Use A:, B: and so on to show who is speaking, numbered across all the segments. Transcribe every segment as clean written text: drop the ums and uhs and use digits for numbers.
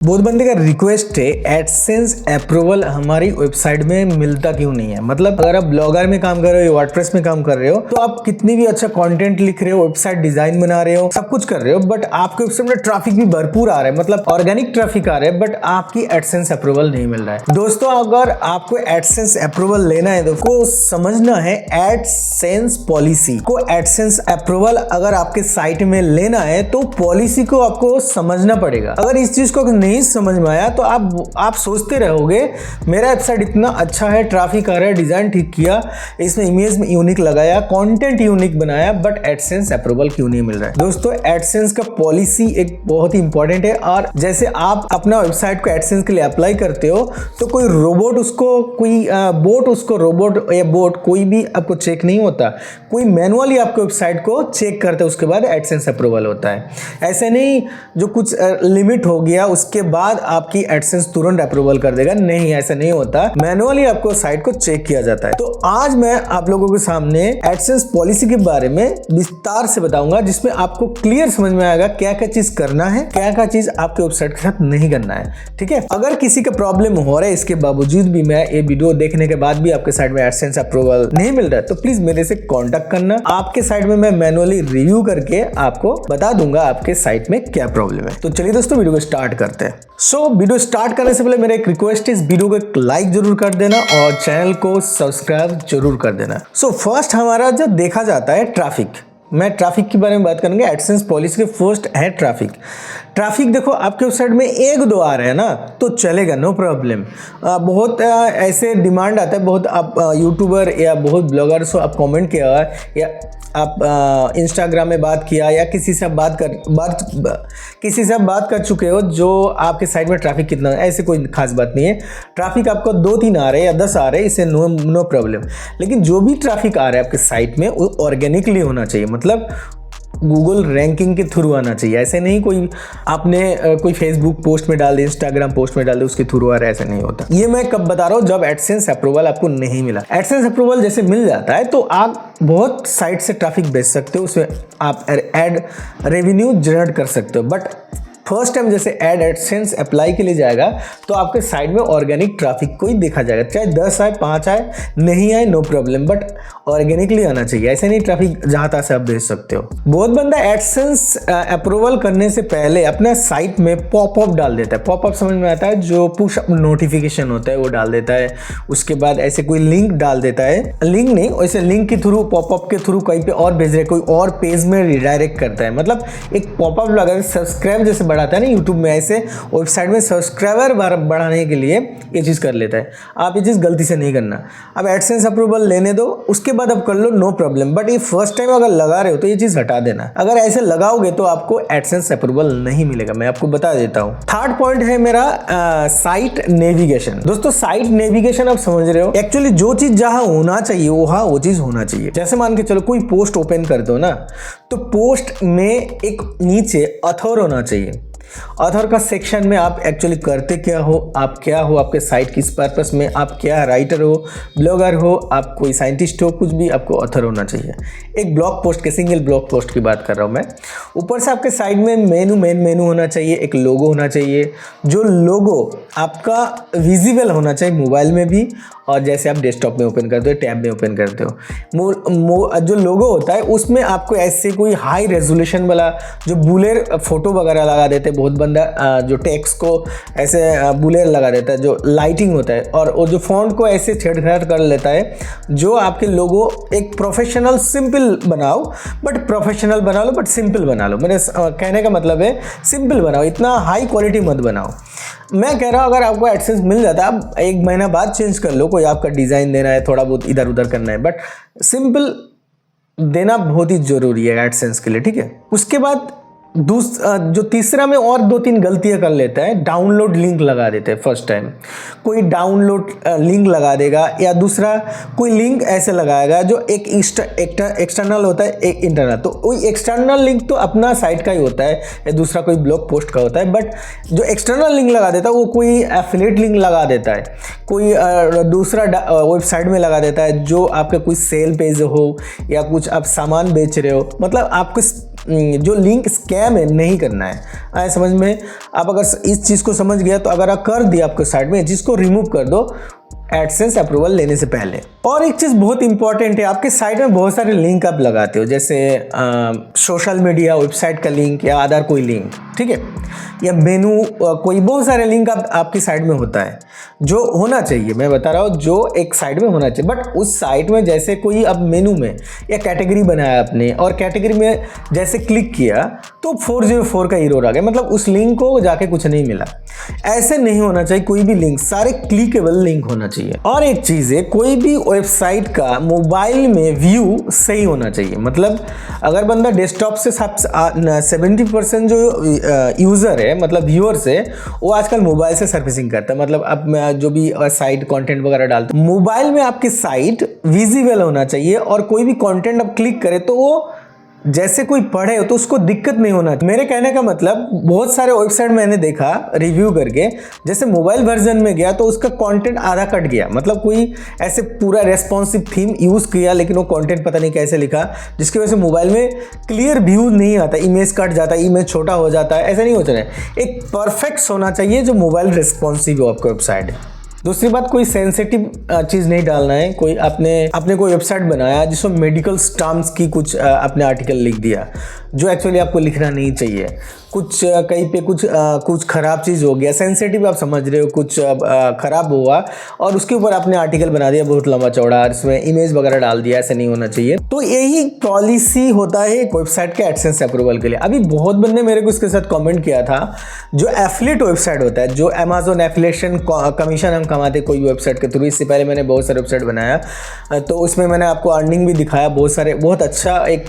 A: बहुत बंदे का रिक्वेस्ट है एडसेंस अप्रूवल हमारी वेबसाइट में मिलता क्यों नहीं है। मतलब अगर आप ब्लॉगर में काम कर रहे हो, वर्डप्रेस में काम कर रहे हो, तो आप कितनी भी अच्छा कंटेंट लिख रहे हो, वेबसाइट डिजाइन बना रहे हो, सब कुछ कर रहे हो, बट आपके वेबसाइट में ट्रैफिक भी भरपूर आ रहा है, मतलब ऑर्गेनिक ट्रैफिक आ रहा है, बट आपकी एडसेंस अप्रूवल नहीं मिल रहा है। दोस्तों, अगर आपको एडसेंस अप्रूवल लेना है तो समझना है एडसेंस पॉलिसी को। एडसेंस अप्रूवल अगर आपके साइट में लेना है तो पॉलिसी को आपको समझना पड़ेगा। अगर इस चीज को नहीं समझ में आया तो आप सोचते रहोगे मेरा वेबसाइट इतना अच्छा है, ट्रैफिक आ रहा है, डिजाइन ठीक किया, इसमें इमेज में यूनिक लगाया, कंटेंट यूनिक बनाया, बट एडसेंस अप्रूवल क्यों नहीं मिल रहा है। दोस्तों, एडसेंस का पॉलिसी एक बहुत ही इंपॉर्टेंट है। और जैसे आप अपना वेबसाइट को एडसेंस के लिए अप्लाई करते हो तो कोई रोबोट उसको, कोई बोट उसको, रोबोट या बोट कोई भी आपको चेक नहीं होता, कोई मैनुअली आपको वेबसाइट को चेक करते उसके बाद एडसेंस अप्रूवल होता है। ऐसे नहीं जो कुछ लिमिट हो गया उसके बाद आपकी एडसेंस तुरंत अप्रूवल कर देगा, नहीं, ऐसा नहीं होता। मैनुअली आपको साइट को चेक किया जाता है। तो आज मैं आप लोगों के सामने एडसेंस पॉलिसी के बारे में विस्तार से बताऊंगा, जिसमें आपको क्लियर समझ में आएगा क्या क्या चीज करना है, क्या क्या चीज आपके वेबसाइट के साथ नहीं करना है। ठीक है, अगर किसी का प्रॉब्लम हो रहा है इसके बावजूद भी, मैं ये वीडियो देखने के बाद भी आपके साइट में एडसेंस अप्रूवल नहीं मिल रहा है, तो प्लीज मेरे से कॉन्टेक्ट करना। आपके साइट में मैं मैनुअली रिव्यू करके आपको बता दूंगा आपके साइट में क्या प्रॉब्लम है। तो चलिए दोस्तों, वीडियो को स्टार्ट करते हैं। वीडियो स्टार्ट करने से पहले मेरा एक रिक्वेस्ट है, इस वीडियो को एक लाइक जरूर कर देना और चैनल को सब्सक्राइब जरूर कर देना। फर्स्ट हमारा जो देखा जाता है ट्रैफिक, मैं ट्रैफिक के बारे में बात करेंगे। एडसेंस पॉलिसी के फर्स्ट है ट्रैफिक। ट्रैफिक देखो, आपके वेबसाइट में एक दो आ रहे हैं ना तो चलेगा, नो प्रॉब्लम। बहुत ऐसे डिमांड आता है, बहुत आप यूट्यूबर या बहुत ब्लॉगर्स हो, आप कमेंट किया या आप इंस्टाग्राम में बात किया या किसी से बात कर चुके हो जो आपके साइट में ट्रैफिक कितना है, ऐसे कोई खास बात नहीं है। ट्रैफिक आपको 2-3 आ रहे हैं या 10 आ रहे हैं, इससे नो प्रॉब्लम। लेकिन जो भी ट्रैफिक आ रहा है आपके साइट में वो ऑर्गेनिकली होना चाहिए, मतलब गूगल रैंकिंग के थ्रू आना चाहिए। ऐसे नहीं कोई आपने कोई फेसबुक पोस्ट में डाल दे, इंस्टाग्राम पोस्ट में डाल दे, उसके थ्रू आ रहा है, ऐसा नहीं होता। ये मैं कब बता रहा हूँ, जब एडसेंस अप्रूवल आपको नहीं मिला। एडसेंस अप्रूवल जैसे मिल जाता है तो आप बहुत साइट से ट्रैफिक भेज सकते हो, उसमें आप एड रेवेन्यू जनरेट कर सकते हो। बट फर्स्ट टाइम जैसे एडसेंस अप्लाई के लिए जाएगा तो आपके साइट में ऑर्गेनिक ट्रैफिक को ही देखा जाएगा, चाहे 10 आए, 5 आए, नहीं आए, नो प्रॉब्लम, बट ऑर्गेनिकली आना चाहिए। ऐसे नहीं ट्रैफिक जहां तहां से आप भेज सकते हो। बहुत बंदा एडसेंस अप्रूवल करने से पहले अपने साइट में पॉपअप डाल देता है। पॉपअप समझ में आता है, जो पुश नोटिफिकेशन होता है वो डाल देता है। उसके बाद ऐसे कोई लिंक डाल देता है, लिंक नहीं, वैसे लिंक के थ्रू, पॉपअप के थ्रू कहीं पे और भेज रहे, कोई और पेज में रिडायरेक्ट करता है। मतलब एक पॉपअप लगा, सब्सक्राइब जैसे बढ़ाता है ना यूट्यूब में, ऐसे वेबसाइट में सब्सक्राइबर बढ़ाने के लिए ये चीज कर लेता है। आप ये चीज गलती से नहीं करना। अब एडसेंस अप्रूवल लेने दो, उसके बाद आप कर लो, नो प्रॉब्लम। बट ये फर्स्ट टाइम अगर लगा रहे हो तो ये चीज हटा देना। अगर ऐसे लगाओगे तो आपको एडसेंस अप्रूवल नहीं मिलेगा, मैं आपको बता देता हूँ। थर्ड पॉइंट है मेरा साइट नेविगेशन। दोस्तों, साइट नेविगेशन आप समझ रहे हो, एक्चुअली जो चीज जहां होना चाहिए वहां वो चीज होना चाहिए। जैसे मान के चलो कोई पोस्ट ओपन कर दो ना, तो पोस्ट में एक नीचे ऑथर होना चाहिए। ऑथर का सेक्शन में आप एक्चुअली करते क्या हो, आप क्या हो, आपके साइट किस पर्पस में, आप क्या राइटर हो, ब्लॉगर हो, आप कोई साइंटिस्ट हो, कुछ भी, आपको ऑथर होना चाहिए। एक ब्लॉग पोस्ट के, सिंगल ब्लॉग पोस्ट की बात कर रहा हूँ मैं। ऊपर से आपके साइड में मेन मेनू होना चाहिए, एक लोगो होना चाहिए। जो लोगो आपका विजिबल होना चाहिए मोबाइल में भी, और जैसे आप डेस्कटॉप में ओपन करते हो, टैब में ओपन करते हो, जो लोगो होता है उसमें आपको ऐसे कोई हाई रेजोल्यूशन वाला जो बुलेर फोटो वगैरह लगा देते हैं। बहुत बंदा जो टेक्स्ट को ऐसे बुलेर लगा देता है, जो लाइटिंग होता है, और वो जो फॉन्ट को ऐसे छेड़छाड़ कर लेता है। जो आपके लोगो एक प्रोफेशनल सिंपल बनाओ, बट प्रोफेशनल बना लो, बट सिंपल बना लो। मेरे कहने का मतलब है सिंपल बनाओ, इतना हाई क्वालिटी मत बनाओ। मैं कह रहा हूँ अगर आपको एडसेंस मिल जाता है, आप 1 महीना बाद चेंज कर लो, कोई आपका डिजाइन देना है, थोड़ा बहुत इधर उधर करना है, बट सिंपल देना बहुत ही जरूरी है एडसेंस के लिए। ठीक है, उसके बाद जो तीसरा में और 2-3 गलतियां कर लेता है, डाउनलोड लिंक लगा देते हैं। फर्स्ट टाइम कोई डाउनलोड लिंक लगा देगा, या दूसरा कोई लिंक ऐसे लगाएगा जो एक एक्सटर्नल होता है, एक इंटरनल। तो वही एक्सटर्नल लिंक तो अपना साइट का ही होता है, या दूसरा कोई ब्लॉग पोस्ट का होता है। बट जो एक्सटर्नल लिंक लगा देता है वो कोई एफिलिएट लिंक लगा देता है, कोई दूसरा वेबसाइट में लगा देता है, जो आपका कोई सेल पेज हो या कुछ आप सामान बेच रहे हो, मतलब आपको जो लिंक स्कैम है नहीं करना है। आए समझ में? आप अगर इस चीज़ को समझ गया तो अगर आप कर दिया आपके साइट में, जिसको रिमूव कर दो एडसेंस अप्रूवल लेने से पहले। और एक चीज़ बहुत इंपॉर्टेंट है, आपके साइट में बहुत सारे लिंक आप लगाते हो, जैसे सोशल मीडिया, वेबसाइट का लिंक या अदर कोई लिंक, ठीक है, या मेनू, कोई बहुत सारे लिंक आपकी साइट में होता है जो होना चाहिए। मैं बता रहा हूँ जो एक साइट में होना चाहिए, बट उस साइट में जैसे कोई अब मेनू में या कैटेगरी बनाया आपने और कैटेगरी में जैसे क्लिक किया तो 404 का एरर आ गया, मतलब उस लिंक को जाके कुछ नहीं मिला। ऐसे नहीं होना चाहिए, कोई भी लिंक, सारे क्लिकेबल लिंक होना चाहिए। और एक चीज़ है, कोई भी वेबसाइट का मोबाइल में व्यू सही होना चाहिए। मतलब अगर बंदा डेस्कटॉप से 70% जो यूज़र है, मतलब व्यूअर्स है, वो आजकल मोबाइल से सर्फिसिंग करता है। मतलब अब जो भी साइट कंटेंट वगैरह डालते हैं, मोबाइल में आपकी साइट विजिबल होना चाहिए और कोई भी कंटेंट आप क्लिक करे तो वो जैसे कोई पढ़े तो उसको दिक्कत नहीं होना चाहिए। मेरे कहने का मतलब, बहुत सारे वेबसाइट मैंने देखा रिव्यू करके, जैसे मोबाइल वर्जन में गया तो उसका कंटेंट आधा कट गया, मतलब कोई ऐसे पूरा रेस्पॉन्सिव थीम यूज़ किया लेकिन वो कंटेंट पता नहीं कैसे लिखा, जिसकी वजह से मोबाइल में क्लियर व्यू नहीं आता, इमेज कट जाता है, इमेज छोटा हो जाता है। ऐसा नहीं हो चाहिए, एक परफेक्ट होना चाहिए जो मोबाइल रेस्पॉन्सिव हो आपका वेबसाइट। दूसरी बात, कोई सेंसिटिव चीज़ नहीं डालना है। कोई आपने कोई वेबसाइट बनाया जिसमें मेडिकल टर्म्स की कुछ आपने आर्टिकल लिख दिया जो एक्चुअली आपको लिखना नहीं चाहिए। कुछ कहीं पे कुछ ख़राब चीज़ हो गया, सेंसिटिव आप समझ रहे हो, कुछ ख़राब हुआ और उसके ऊपर आपने आर्टिकल बना दिया बहुत लंबा चौड़ा, इसमें इमेज वगैरह डाल दिया, ऐसा नहीं होना चाहिए। तो यही पॉलिसी होता है एक वेबसाइट के एडसेंस अप्रूवल के लिए। अभी बहुत बंदे मेरे को इसके साथ कमेंट किया था, जो एफिलिएट वेबसाइट होता है, जो अमेजोन एफिलिएशन कमीशन हम कमाते कोई वेबसाइट के थ्रू। इससे पहले मैंने बहुत सारे वेबसाइट बनाया तो उसमें मैंने आपको अर्निंग भी दिखाया, बहुत अच्छा एक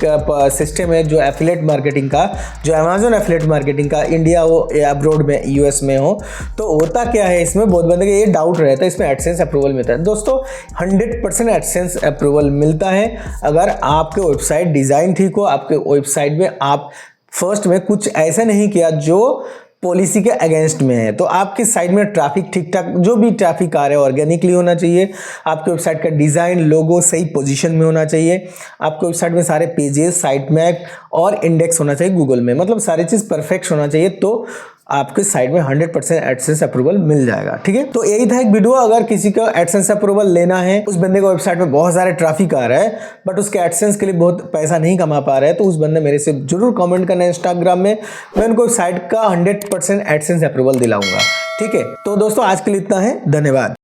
A: सिस्टम है जो एफिलिएट मार्केटिंग का, जो अमेजोन एफिलिएट मार्केटिंग का, इंडिया हो या अब्रॉड में, यूएस में हो। तो होता क्या है, इसमें बहुत बंदे का ये डाउट रहता है, इसमें एडसेंस अप्रूवल मिलता है। दोस्तों 100% एडसेंस अप्रूवल मिलता है अगर आपके वेबसाइट डिज़ाइन ठीक हो, आपके वेबसाइट में आप फर्स्ट में कुछ ऐसा नहीं किया जो पॉलिसी के अगेंस्ट में है। तो आपकी साइट में ट्रैफिक ठीक ठाक, जो भी ट्रैफिक आ रहा है ऑर्गेनिकली होना चाहिए। आपके वेबसाइट का डिज़ाइन, लोगो सही पोजीशन में होना चाहिए। आपके वेबसाइट में सारे पेजेस, साइट मैप और इंडेक्स होना चाहिए गूगल में, मतलब सारी चीज़ परफेक्ट होना चाहिए। तो आपके साइट में 100% एडसेंस अप्रूवल मिल जाएगा। ठीक है, तो यही था एक वीडियो। अगर किसी को एडसेंस अप्रूवल लेना है, उस बंदे को वेबसाइट में बहुत सारे ट्रैफिक आ रहा है बट उसके एडसेंस के लिए बहुत पैसा नहीं कमा पा रहा है, तो उस बंदे मेरे से जरूर कमेंट करना इंस्टाग्राम में, मैं उनको साइट का 100% एडसेंस अप्रूवल दिलाऊंगा। ठीक है, तो दोस्तों आज के लिए इतना है, धन्यवाद।